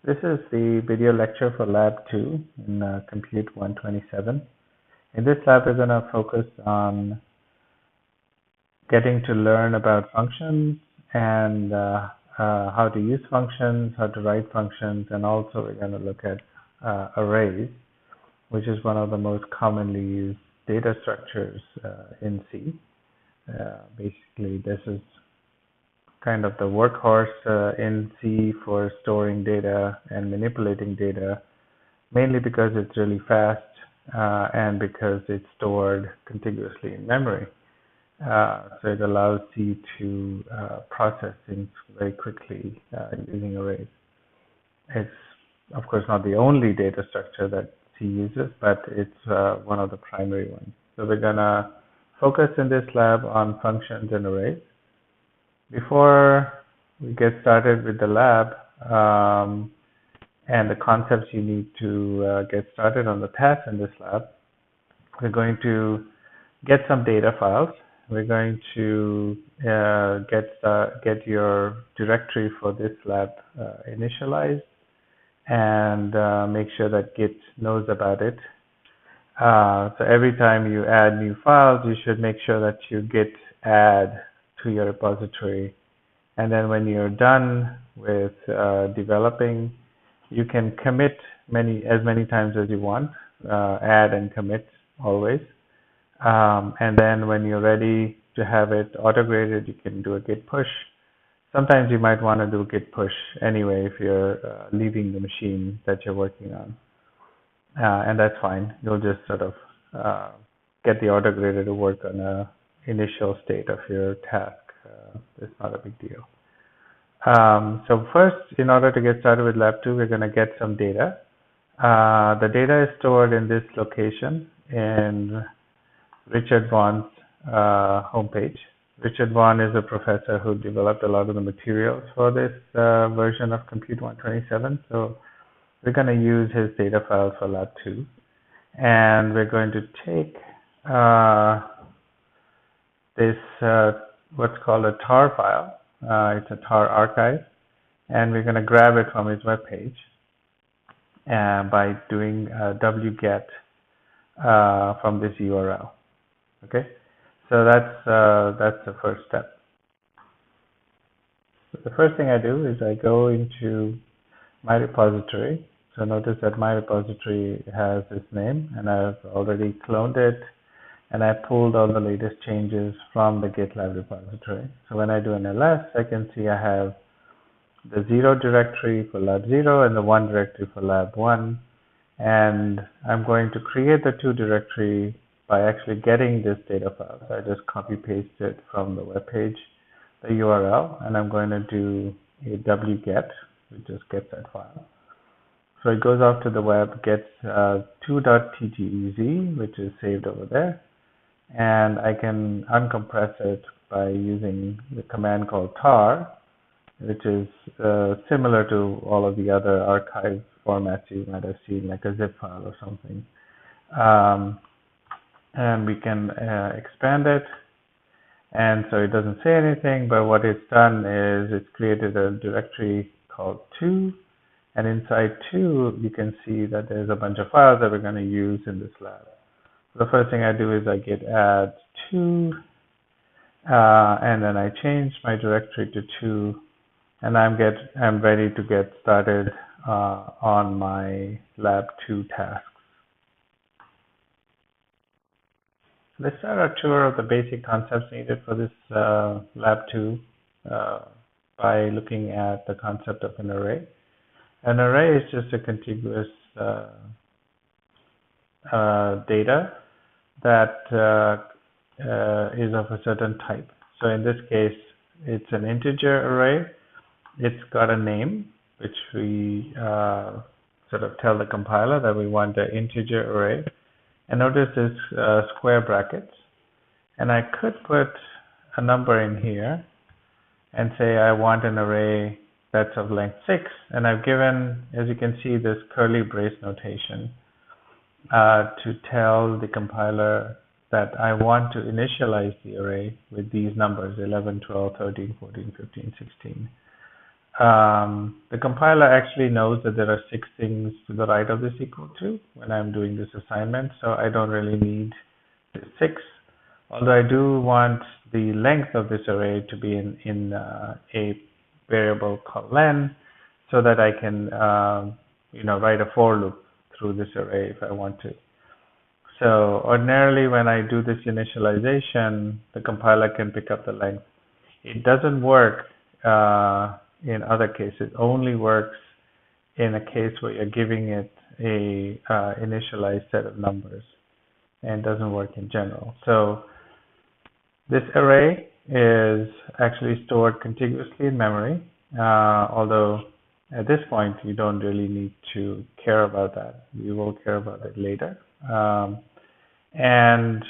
This is the video lecture for Lab 2 in Compute 127. In this lab, we're going to focus on getting to learn about functions and how to use functions, how to write functions, and also we're going to look at arrays, which is one of the most commonly used data structures in C. Basically, this is kind of the workhorse in C for storing data and manipulating data, mainly because it's really fast and because it's stored contiguously in memory. So it allows C to process things very quickly using arrays. It's, of course, not the only data structure that C uses, but it's one of the primary ones. So we're going to focus in this lab on functions and arrays. Before we get started with the lab and the concepts you need to get started on the tasks in this lab, we're going to get some data files. We're going to get your directory for this lab initialized and make sure that Git knows about it. So every time you add new files, you should make sure that you git add to your repository, and then when you're done with developing, you can commit as many times as you want, add and commit always, and then when you're ready to have it auto-graded, you can do a git push. Sometimes you might want to do git push anyway if you're leaving the machine that you're working on, and that's fine. You'll just sort of get the auto-grader to work on a initial state of your task. It's not a big deal. So first, in order to get started with Lab 2, we're going to get some data. The data is stored in this location in Richard Vaughn's homepage. Richard Vaughn is a professor who developed a lot of the materials for this version of Compute 127. So we're going to use his data files for Lab 2. And we're going to take this what's called a tar file. It's a tar archive, and we're going to grab it from his web page by doing wget from this URL. Okay, so that's the first step. So the first thing I do is I go into my repository. So notice that my repository has this name, and I've already cloned it. And I pulled all the latest changes from the GitLab repository. So when I do an ls, I can see I have the 0 directory for lab 0 and the 1 directory for lab 1. And I'm going to create the 2 directory by actually getting this data file. So I just copy paste it from the web page, the URL, and I'm going to do a wget, which just gets that file. So it goes off to the web, gets 2.tgez, which is saved over there. And I can uncompress it by using the command called tar, which is similar to all of the other archive formats you might have seen, like a zip file or something. And we can expand it, and so it doesn't say anything, but what it's done is it's created a directory called 2, and inside 2 you can see that there's a bunch of files that we're going to use in this lab. The first thing I do is I git add 2, and then I change my directory to 2, and I'm ready to get started on my Lab 2 tasks. Let's start our tour of the basic concepts needed for this Lab 2 by looking at the concept of an array. An array is just a contiguous data that is of a certain type. So in this case, it's an integer array. It's got a name, which we sort of tell the compiler that we want an integer array. And notice this square brackets. And I could put a number in here and say I want an array that's of length 6. And I've given, as you can see, this curly brace notation to tell the compiler that I want to initialize the array with these numbers, 11, 12, 13, 14, 15, 16. the compiler actually knows that there are 6 things to the right of this equal to when I'm doing this assignment, so I don't really need the 6. Although I do want the length of this array to be in a variable called len, so that I can write a for loop through this array if I want to. So ordinarily when I do this initialization, the compiler can pick up the length. It doesn't work in other cases. It only works in a case where you're giving it a initialized set of numbers, and doesn't work in general. So this array is actually stored contiguously in memory, although at this point you don't really need to care about that. You will care about it later. And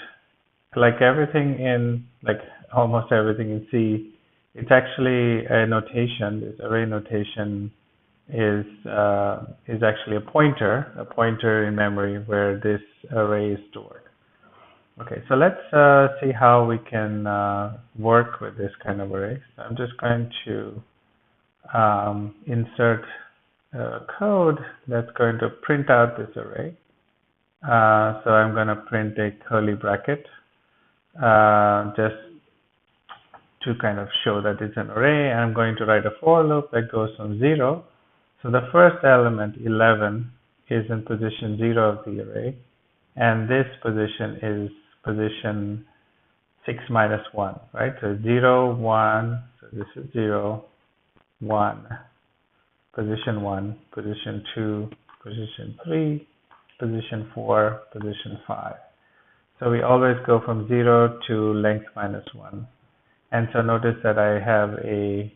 like everything in, like almost everything in C, it's actually a notation. This array notation is actually a pointer in memory where this array is stored. Okay, so let's see how we can work with this kind of array. So I'm just going to insert code that's going to print out this array. So I'm going to print a curly bracket just to kind of show that it's an array. I'm going to write a for loop that goes from 0. So the first element, 11, is in position 0 of the array, and this position is position 6 minus 1, right? So 0, 1, so this is 0, 1, position 1, position 2, position 3, position 4, position 5. So we always go from 0 to length minus 1. And so notice that I have a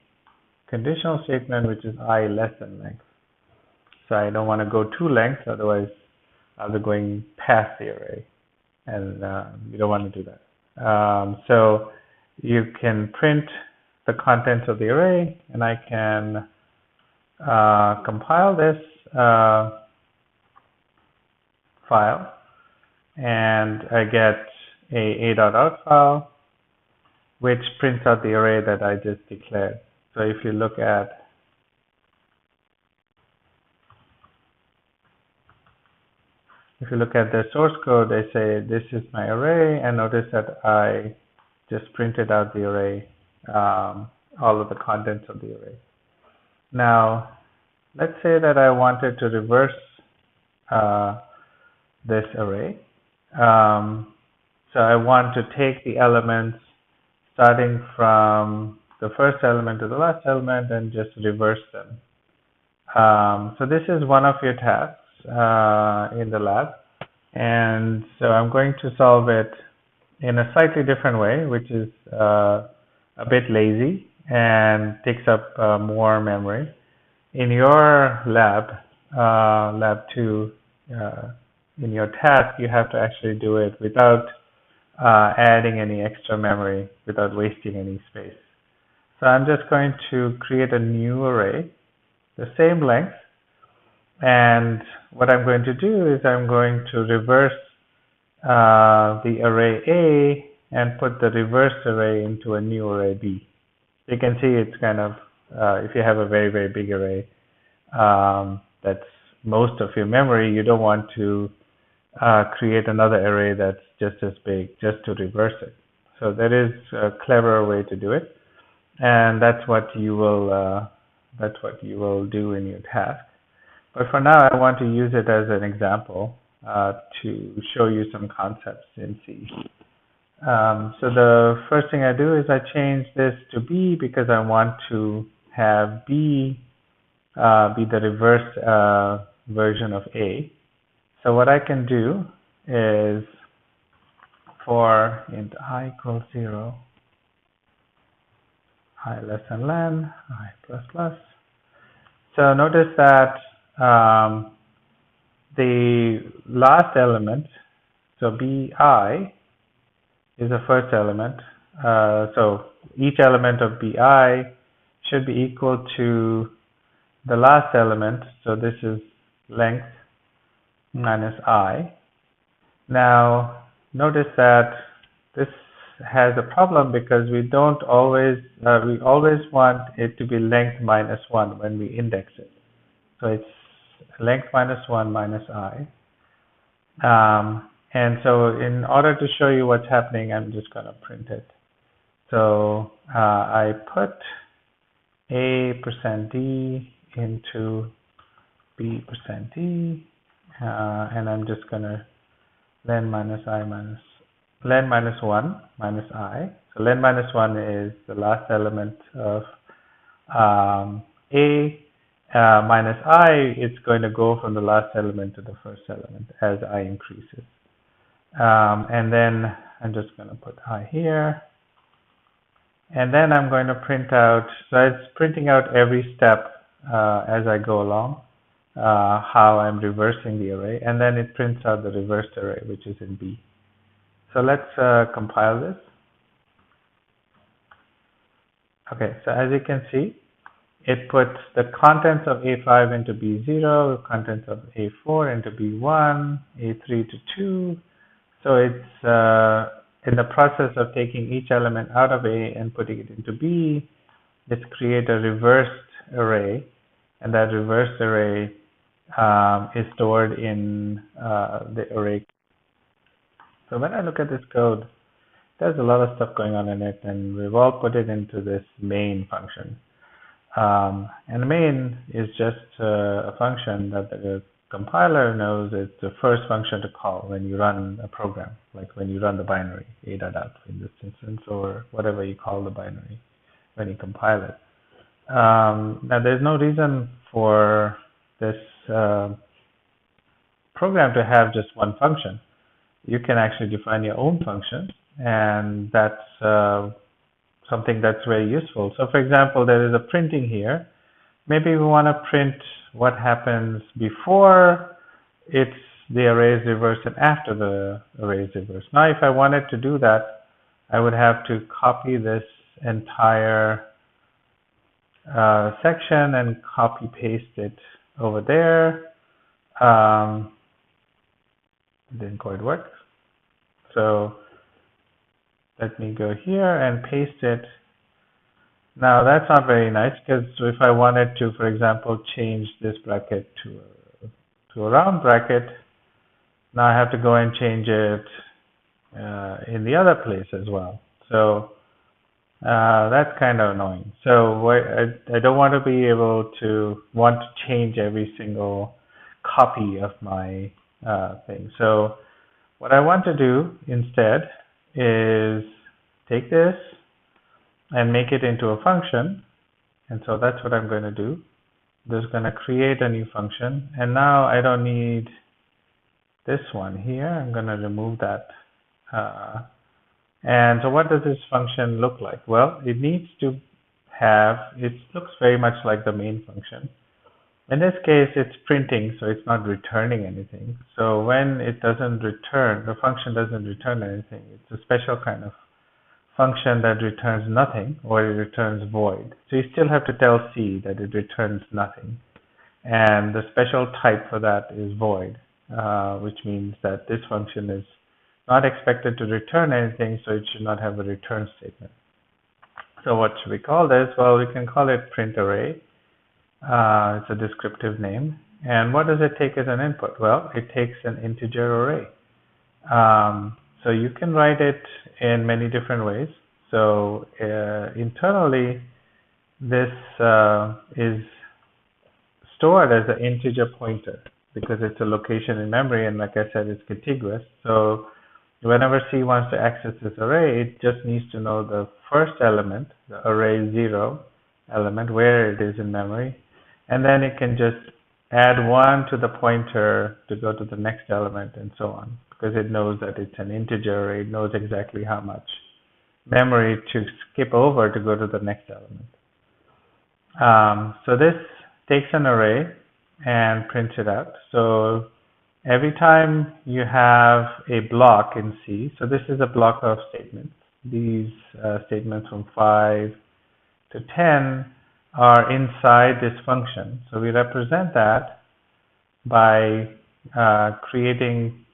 conditional statement which is I less than length. So I don't want to go to length, otherwise I'll be going past the array, and you don't want to do that. So you can print the contents of the array, and I can compile this file, and I get a.out file which prints out the array that I just declared. So if you look at the source code, they say this is my array, and notice that I just printed out the array, all of the contents of the array. Now, let's say that I wanted to reverse this array. So I want to take the elements starting from the first element to the last element and just reverse them. So this is one of your tasks in the lab, and so I'm going to solve it in a slightly different way, which is a bit lazy and takes up more memory. In your lab 2, in your task, you have to actually do it without adding any extra memory, without wasting any space. So I'm just going to create a new array, the same length, and what I'm going to do is I'm going to reverse the array A and put the reversed array into a new array B. You can see it's kind of, if you have a very, very big array, that's most of your memory, you don't want to create another array that's just as big just to reverse it. So there is a cleverer way to do it, and that's what you will do in your task. But for now, I want to use it as an example to show you some concepts in C. So the first thing I do is I change this to B because I want to have B be the reverse version of A. So what I can do is for int I equals 0, I less than len, I plus plus. So notice that the last element, so bi, is the first element. So each element of bi should be equal to the last element. So this is length minus I. Now notice that this has a problem because we don't always, we always want it to be length minus 1 when we index it. So it's length minus 1 minus I. And so in order to show you what's happening, I'm just going to print it. So I put A%D into B%D, and I'm just going to len minus 1 minus I. So len minus 1 is the last element of A. Minus I, it's going to go from the last element to the first element as I increases. And then I'm just going to put I here. And then I'm going to print out, so it's printing out every step as I go along, how I'm reversing the array. And then it prints out the reversed array, which is in B. So let's compile this. Okay, so as you can see, it puts the contents of A5 into B0, contents of A4 into B1, A3 to 2. So it's in the process of taking each element out of A and putting it into B. It's create a reversed array, and that reversed array is stored in the array. So when I look at this code, there's a lot of stuff going on in it, and we've all put it into this main function. And the main is just a function that the compiler knows it's the first function to call when you run a program, like when you run the binary, a.out in this instance, or whatever you call the binary when you compile it. Now, there's no reason for this program to have just one function. You can actually define your own function, and that's something that's very useful. So for example, there is a printing here. Maybe we want to print what happens before the array is reversed and after the array is reversed. Now, if I wanted to do that, I would have to copy this entire section and copy paste it over there. It didn't quite work. So let me go here and paste it. Now that's not very nice, because if I wanted to, for example, change this bracket to a round bracket, now I have to go and change it in the other place as well. So that's kind of annoying. So I don't want to be able to change every single copy of my thing. So what I want to do instead is take this and make it into a function. And so that's what I'm going to do. I'm just going to create a new function. And now I don't need this one here. I'm going to remove that. And so what does this function look like? Well, it needs to it looks very much like the main function. In this case, it's printing, so it's not returning anything. So when it doesn't return, the function doesn't return anything. It's a special kind of function that returns nothing, or it returns void. So you still have to tell C that it returns nothing. And the special type for that is void, which means that this function is not expected to return anything, so it should not have a return statement. So what should we call this? Well, we can call it print array. It's a descriptive name. And what does it take as an input? Well, it takes an integer array. So you can write it in many different ways. So internally, this is stored as an integer pointer because it's a location in memory, and like I said, it's contiguous. So whenever C wants to access this array, it just needs to know the first element, the array 0 element, where it is in memory, and then it can just add 1 to the pointer to go to the next element, and so on, because it knows that it's an integer array. It knows exactly how much memory to skip over to go to the next element. So this takes an array and prints it out. So every time you have a block in C, so this is a block of statements. These statements from 5 to 10 are inside this function. So we represent that by creating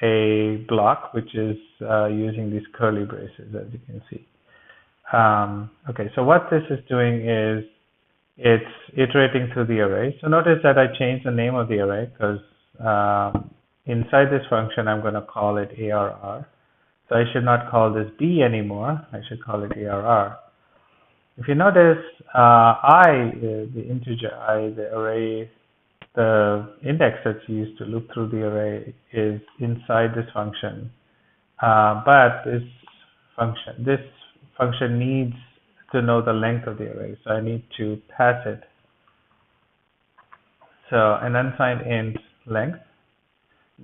a block which is using these curly braces, as you can see. Okay, so what this is doing is it's iterating through the array. So notice that I changed the name of the array because inside this function I'm going to call it ARR. So I should not call this B anymore. I should call it ARR. If you notice, the integer I, the array, the index that's used to loop through the array is inside this function. But this function needs to know the length of the array. So I need to pass it. So an unsigned int length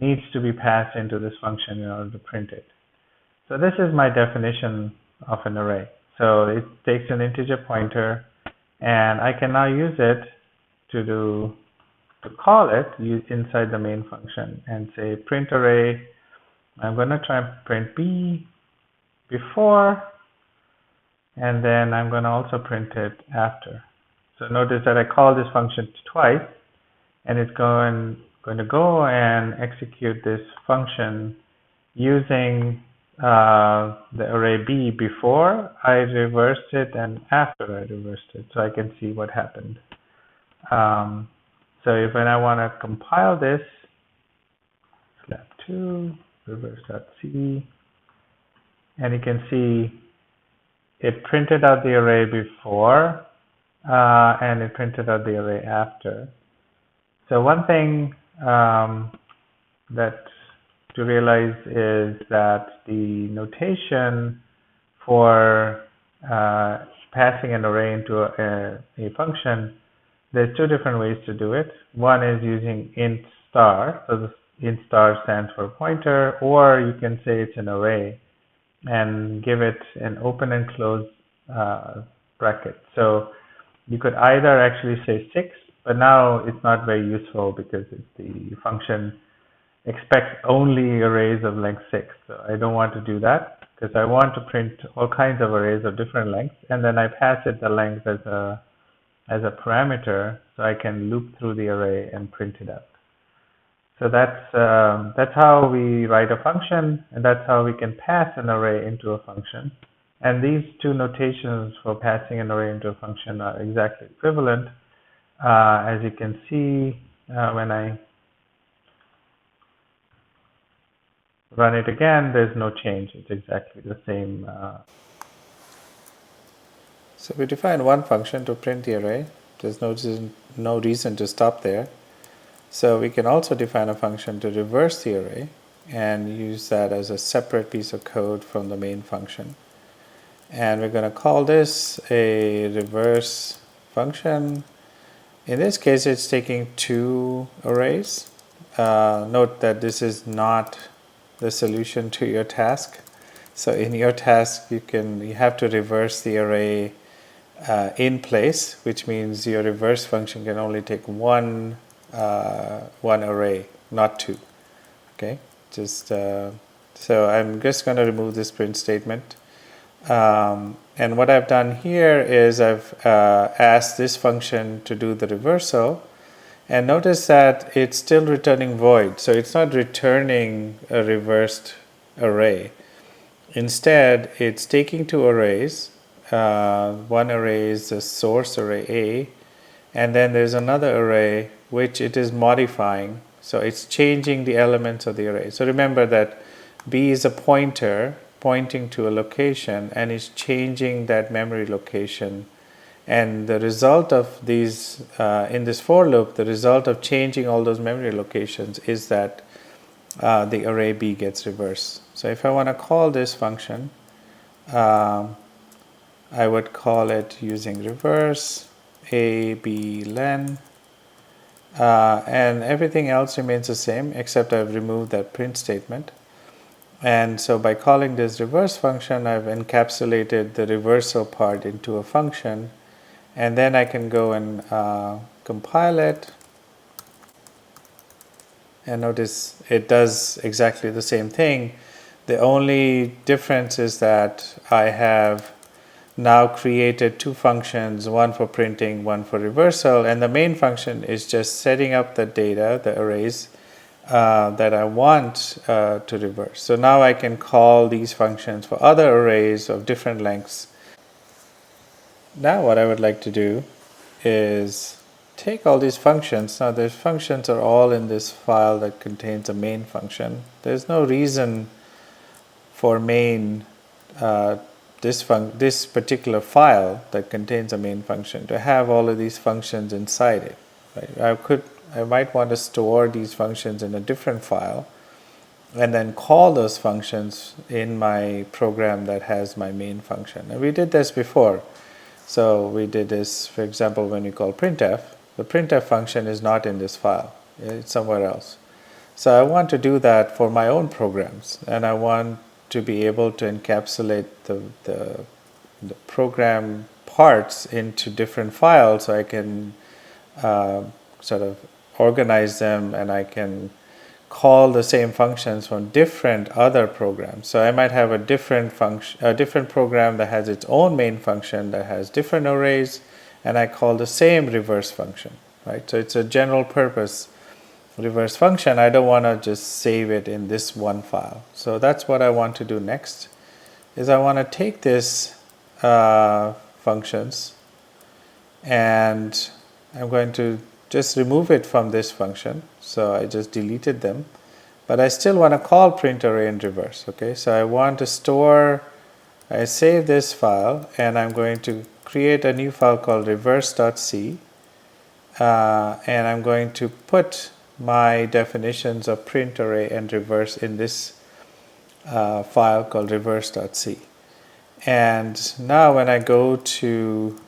needs to be passed into this function in order to print it. So this is my definition of an array. So it takes an integer pointer, and I can now use it to call it inside the main function and say print array. I'm going to try and print B before, and then I'm going to also print it after. So notice that I call this function twice, and it's going to go and execute this function using the array B before I reversed it and after I reversed it, so I can see what happened. So when I want to compile this, slab2, reverse.c, and you can see it printed out the array before and it printed out the array after. So one thing that to realize is that the notation for passing an array into a function, there's two different ways to do it. One is using int star, so this int star stands for pointer, or you can say it's an array and give it an open and close bracket. So you could either actually say 6, but now it's not very useful because the function expects only arrays of length 6. So I don't want to do that because I want to print all kinds of arrays of different lengths, and then I pass it the length as a parameter so I can loop through the array and print it out. So that's how we write a function, and that's how we can pass an array into a function. And these two notations for passing an array into a function are exactly equivalent. As you can see, when I run it again, there's no change. It's exactly the same. So we define one function to print the array. There's no reason to stop there. So we can also define a function to reverse the array and use that as a separate piece of code from the main function. And we're going to call this a reverse function. In this case, it's taking 2 arrays. Note that this is not the solution to your task. So in your task, you have to reverse the array in place, which means your reverse function can only take one array, not 2. Okay, so I'm just going to remove this print statement. And what I've done here is I've asked this function to do the reversal, and notice that it's still returning void. So it's not returning a reversed array. Instead, it's taking 2 arrays. One array is the source array A, and then there's another array which it is modifying. So it's changing the elements of the array. So remember that B is a pointer pointing to a location and is changing that memory location. And the result of these, in this for loop, the result of changing all those memory locations is that the array B gets reversed. So if I want to call this function, I would call it using reverse A, B, len, and everything else remains the same except I've removed that print statement. And so by calling this reverse function, I've encapsulated the reversal part into a function, and then I can go and compile it, and notice it does exactly the same thing. The only difference is that I have now created 2 functions, one for printing, one for reversal, and the main function is just setting up the data, the arrays, that I want to reverse. So now I can call these functions for other arrays of different lengths. Now what I would like to do is take all these functions. Now these functions are all in this file that contains a main function. There's no reason for main this particular file that contains a main function to have all of these functions inside it. Right? I might want to store these functions in a different file and then call those functions in my program that has my main function. And we did this before. So we did this, for example, when we call printf. The printf function is not in this file. It's somewhere else. So I want to do that for my own programs, and I want to be able to encapsulate the program parts into different files so I can sort of organize them, and I can call the same functions from different other programs. So I might have a different program that has its own main function that has different arrays, and I call the same reverse function, right? So it's a general purpose reverse function. I don't want to just save it in this one file. So that's what I want to do next, is I want to take this functions, and I'm going to just remove it from this function. So I just deleted them, but I still want to call print array in reverse. Okay, so I want to store, I save this file, and I'm going to create a new file called reverse.c, and I'm going to put my definitions of print array and reverse in this file called reverse.c. And now when I go to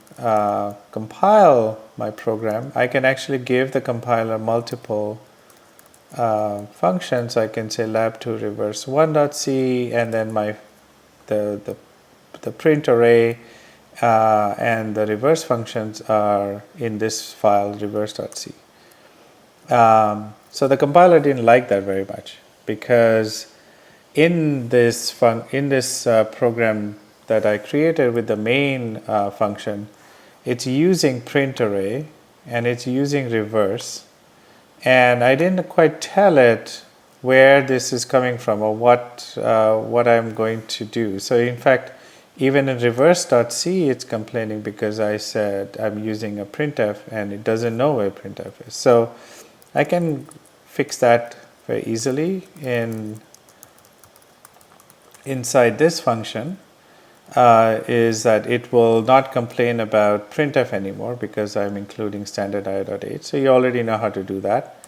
compile my program, I can actually give the compiler multiple functions. I can say lab2 reverse1.c, and then the print array and the reverse functions are in this file reverse.c. So the compiler didn't like that very much, because in this program that I created with the main function, it's using print array and it's using reverse, and I didn't quite tell it where this is coming from or what I'm going to do. So in fact, even in reverse.c, it's complaining because I said I'm using a printf and it doesn't know where printf is. So I can fix that very easily inside this function. Is that it will not complain about printf anymore because I'm including standard I.H. So you already know how to do that,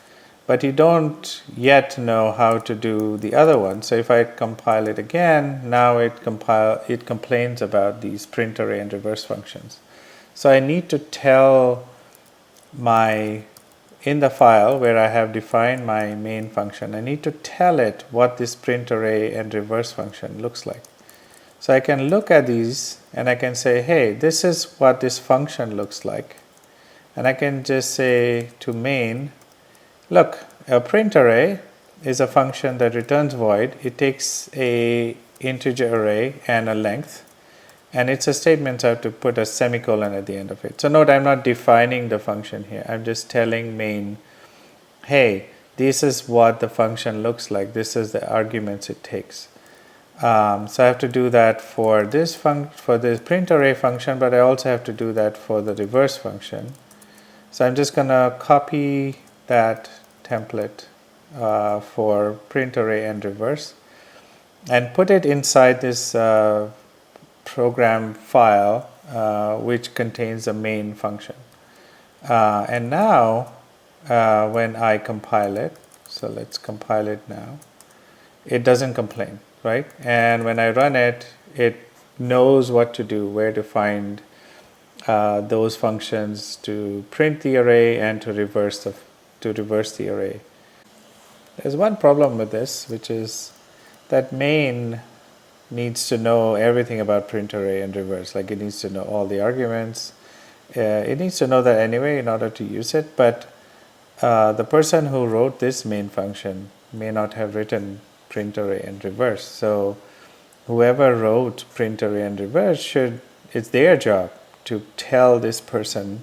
but you don't yet know how to do the other one. So if I compile it again, now it complains about these print array and reverse functions. So I need to tell in the file where I have defined my main function, I need to tell it what this print array and reverse function looks like. So I can look at these and I can say, hey, this is what this function looks like. And I can just say to main, look, a print array is a function that returns void. It takes a integer array and a length, and it's a statement, so I have to put a semicolon at the end of it. So note, I'm not defining the function here. I'm just telling main, hey, this is what the function looks like. This is the arguments it takes. So I have to do that for this print array function, but I also have to do that for the reverse function. So I'm just going to copy that template for print array and reverse and put it inside this program file which contains the main function. And now when I compile it, so let's compile it now, it doesn't complain. Right? And when I run it, it knows what to do, where to find those functions to print the array and to reverse the array. There's one problem with this, which is that main needs to know everything about print array and reverse. Like, it needs to know all the arguments. It needs to know that anyway in order to use it, but the person who wrote this main function may not have written print array and reverse. So whoever wrote print array and reverse it's their job to tell this person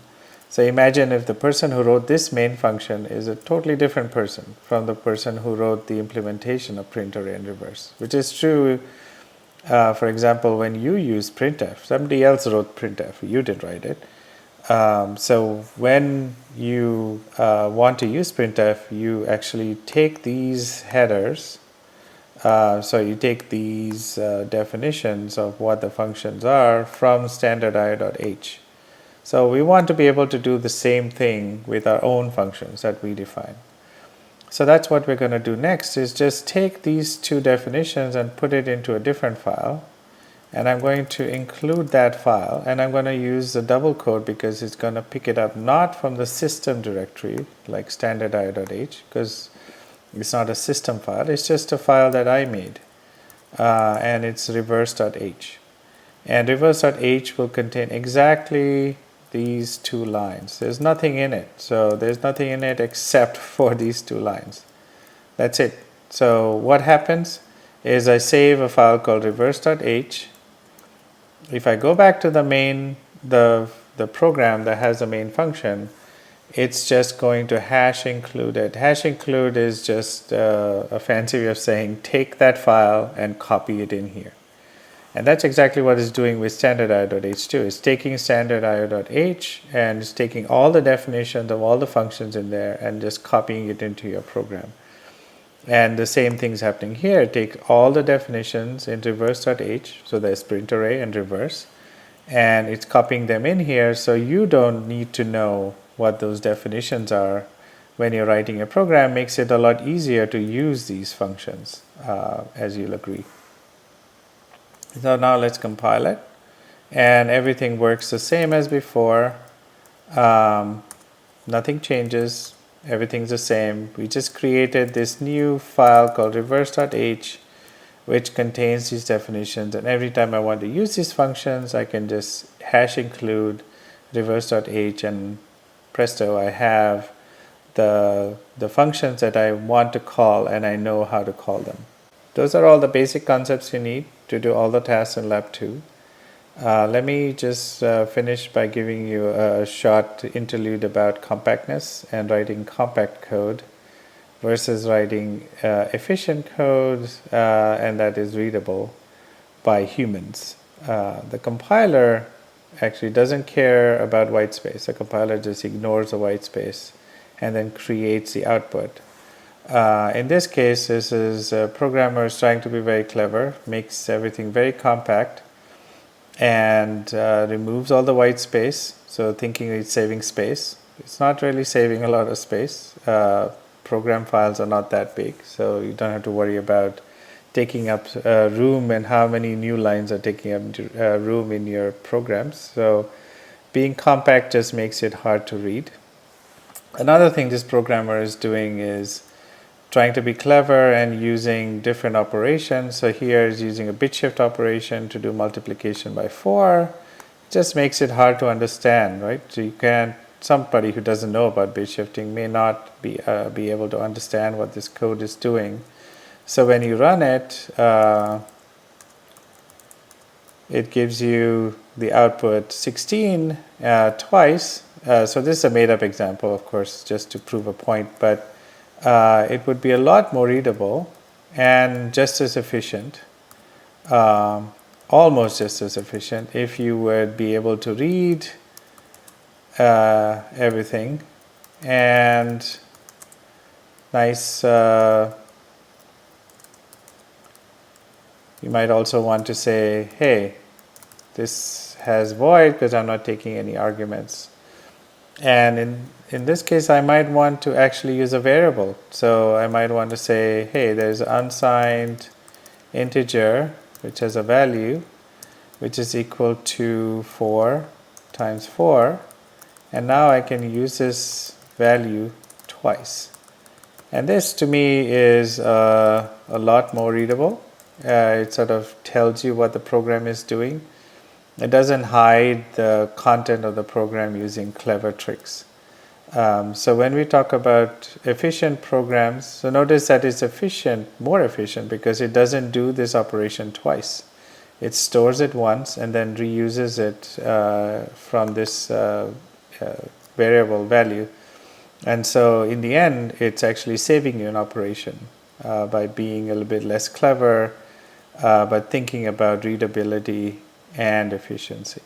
So imagine if the person who wrote this main function is a totally different person from the person who wrote the implementation of print array and reverse, which is true. For example, when you use printf, somebody else wrote printf, you didn't write it. So when you want to use printf, you actually take these headers. So you take these definitions of what the functions are from standard io.h. So we want to be able to do the same thing with our own functions that we define. So that's what we're going to do next, is just take these two definitions and put it into a different file. And I'm going to include that file, and I'm going to use the double quote because it's going to pick it up not from the system directory like standard io.h, because it's not a system file, it's just a file that I made, and it's reverse.h. And reverse.h will contain exactly these two lines. There's nothing in it. So there's nothing in it except for these two lines. That's it. So what happens is I save a file called reverse.h. If I go back to the main, the program that has the main function, it's just going to hash include it. Hash include is just a fancy way of saying take that file and copy it in here. And that's exactly what it's doing with standard io.h too. It's taking standard io.h and it's taking all the definitions of all the functions in there and just copying it into your program. And the same thing's happening here. Take all the definitions in reverse.h, so there's print array and reverse, and it's copying them in here, so you don't need to know what those definitions are when you're writing a program. Makes it a lot easier to use these functions, as you'll agree. So now let's compile it, and everything works the same as before. Nothing changes, everything's the same. We just created this new file called reverse.h, which contains these definitions, and every time I want to use these functions, I can just hash include reverse.h, and presto, I have the functions that I want to call, and I know how to call them. Those are all the basic concepts you need to do all the tasks in Lab 2. Let me just finish by giving you a short interlude about compactness and writing compact code versus writing efficient code, and that is readable by humans. The compiler actually doesn't care about white space. The compiler just ignores the white space and then creates the output. In this case, this is a programmer is trying to be very clever, makes everything very compact, and removes all the white space, so thinking it's saving space. It's not really saving a lot of space. Program files are not that big, so you don't have to worry about taking up room and how many new lines are taking up room in your programs. So being compact just makes it hard to read. Another thing this programmer is doing is trying to be clever and using different operations. So here is using a bit shift operation to do multiplication by 4. Just makes it hard to understand, right? So you can't, somebody who doesn't know about bit shifting may not be able to understand what this code is doing. So when you run it, it gives you the output 16 twice. So this is a made up example, of course, just to prove a point, but it would be a lot more readable and just as efficient, almost just as efficient, if you would be able to read everything and nice. You might also want to say, hey, this has void because I'm not taking any arguments. And in this case, I might want to actually use a variable. So I might want to say, hey, there's an unsigned integer which has a value which is equal to 4 times 4. And now I can use this value twice. And this to me is a lot more readable. It sort of tells you what the program is doing. It doesn't hide the content of the program using clever tricks. So when we talk about efficient programs, so notice that it's efficient, more efficient, because it doesn't do this operation twice. It stores it once and then reuses it from this variable value. And so in the end, it's actually saving you an operation by being a little bit less clever, but thinking about readability and efficiency.